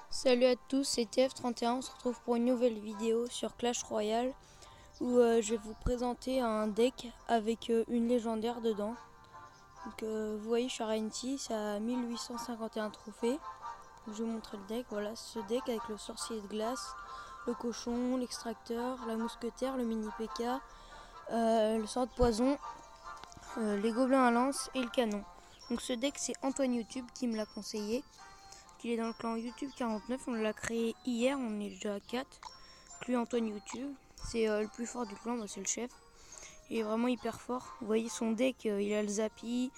Salut à tous, c'est TF31, on se retrouve pour une nouvelle vidéo sur Clash Royale où je vais vous présenter un deck avec une légendaire dedans. Donc vous voyez, je suis à Renti, ça a 1851 trophées. Donc, je vais vous montrer le deck, voilà ce deck avec le sorcier de glace, le cochon, l'extracteur, la mousquetaire, le mini PK, le sort de poison, les gobelins à lance et le canon. Donc ce deck c'est Antoine YouTube qui me l'a conseillé. Il est dans le clan YouTube 49, on l'a créé hier, on est déjà à 4. Lui Antoine YouTube, c'est le plus fort du clan, bah, c'est le chef. Il est vraiment hyper fort. Vous voyez son deck, il a le Zappy,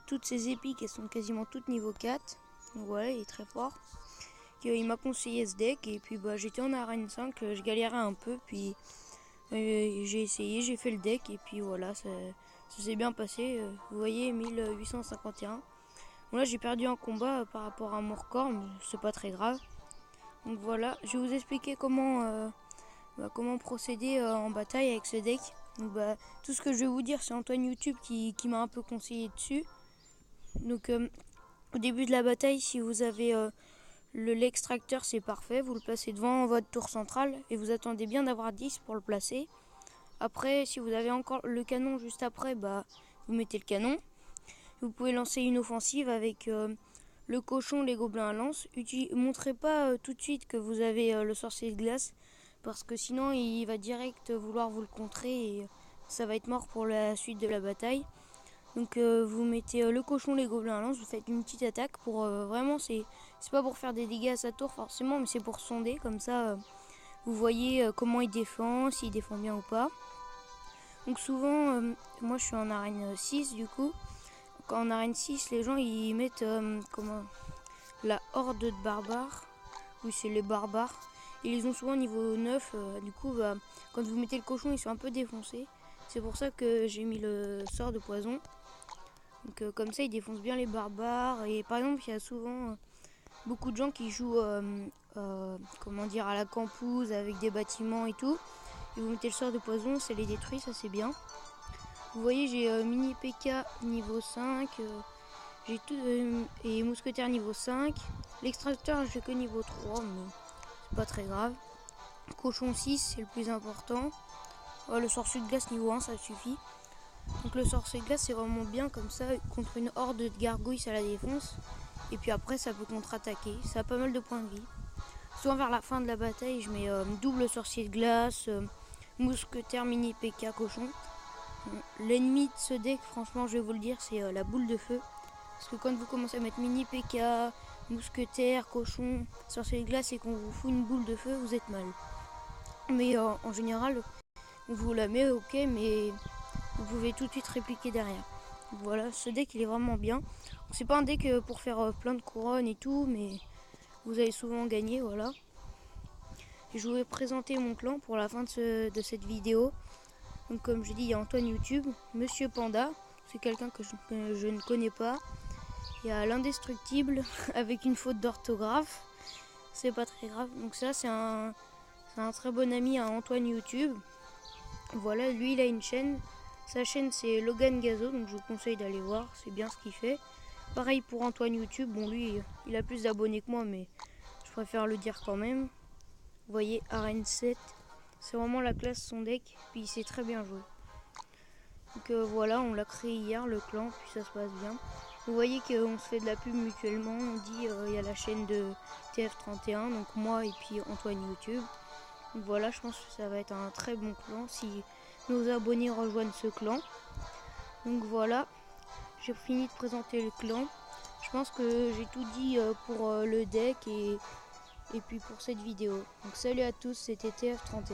toutes ses épiques, elles sont quasiment toutes niveau 4. Donc voilà, il est très fort. Il m'a conseillé ce deck et puis bah, j'étais en arène 5, je galérais un peu, puis j'ai essayé, j'ai fait le deck et puis voilà, ça s'est bien passé. Vous voyez 1851. Bon là j'ai perdu un combat par rapport à mon record, mais c'est pas très grave. Donc voilà, je vais vous expliquer comment procéder en bataille avec ce deck. Donc tout ce que je vais vous dire c'est Antoine YouTube qui m'a un peu conseillé dessus. Donc au début de la bataille, si vous avez l'extracteur, c'est parfait, vous le placez devant votre tour centrale et vous attendez bien d'avoir 10 pour le placer. Après, si vous avez encore le canon juste après, vous mettez le canon. Vous pouvez lancer une offensive avec le cochon, les gobelins à lance. Montrez pas tout de suite que vous avez le sorcier de glace, parce que sinon il va direct vouloir vous le contrer et ça va être mort pour la suite de la bataille. Donc vous mettez le cochon, les gobelins à lance, vous faites une petite attaque pour vraiment, c'est pas pour faire des dégâts à sa tour forcément, mais c'est pour sonder, comme ça vous voyez comment il défend, s'il défend bien ou pas. Donc souvent, moi je suis en arène 6 du coup. En arène 6, les gens ils mettent la horde de barbares. Oui, c'est les barbares. Ils les ont souvent niveau 9. Du coup, quand vous mettez le cochon, ils sont un peu défoncés. C'est pour ça que j'ai mis le sort de poison. Donc, comme ça, ils défoncent bien les barbares. Et par exemple, il y a souvent beaucoup de gens qui jouent à la campouse avec des bâtiments et tout. Et vous mettez le sort de poison, ça les détruit, ça c'est bien. Vous voyez, j'ai mini PK niveau 5, j'ai tout, et mousquetaire niveau 5. L'extracteur, j'ai que niveau 3, mais c'est pas très grave. Cochon 6, c'est le plus important. Le sorcier de glace niveau 1, ça suffit. Donc le sorcier de glace, c'est vraiment bien comme ça. Contre une horde de gargouilles, ça la défonce. Et puis après, ça peut contre-attaquer. Ça a pas mal de points de vie. Souvent vers la fin de la bataille, je mets double sorcier de glace, mousquetaire, mini PK, cochon. L'ennemi de ce deck, franchement, je vais vous le dire, c'est la boule de feu. Parce que quand vous commencez à mettre mini PK, mousquetaire, cochon, sorcier de glace et qu'on vous fout une boule de feu, vous êtes mal. Mais en général, on vous la met, ok, mais vous pouvez tout de suite répliquer derrière. Voilà, ce deck il est vraiment bien. C'est pas un deck pour faire plein de couronnes et tout, mais vous allez souvent gagner, voilà. Et je vais présenter mon clan pour la fin de cette vidéo. Donc comme je dis, il y a Antoine YouTube, Monsieur Panda, c'est quelqu'un que je ne connais pas. Il y a l'Indestructible avec une faute d'orthographe, c'est pas très grave. Donc ça c'est un très bon ami à Antoine YouTube. Voilà, lui il a une chaîne, sa chaîne c'est Logan Gazo, donc je vous conseille d'aller voir, c'est bien ce qu'il fait. Pareil pour Antoine YouTube, bon lui il a plus d'abonnés que moi, mais je préfère le dire quand même. Vous voyez, Arène 7. C'est vraiment la classe son deck, puis il sait très bien jouer. Donc voilà, on l'a créé hier le clan, puis ça se passe bien. Vous voyez qu'on se fait de la pub mutuellement, on dit il y a la chaîne de TF31, donc moi et puis Antoine YouTube. Donc voilà, je pense que ça va être un très bon clan si nos abonnés rejoignent ce clan. Donc voilà, j'ai fini de présenter le clan. Je pense que j'ai tout dit pour le deck et puis pour cette vidéo. Donc salut à tous, c'était TF31.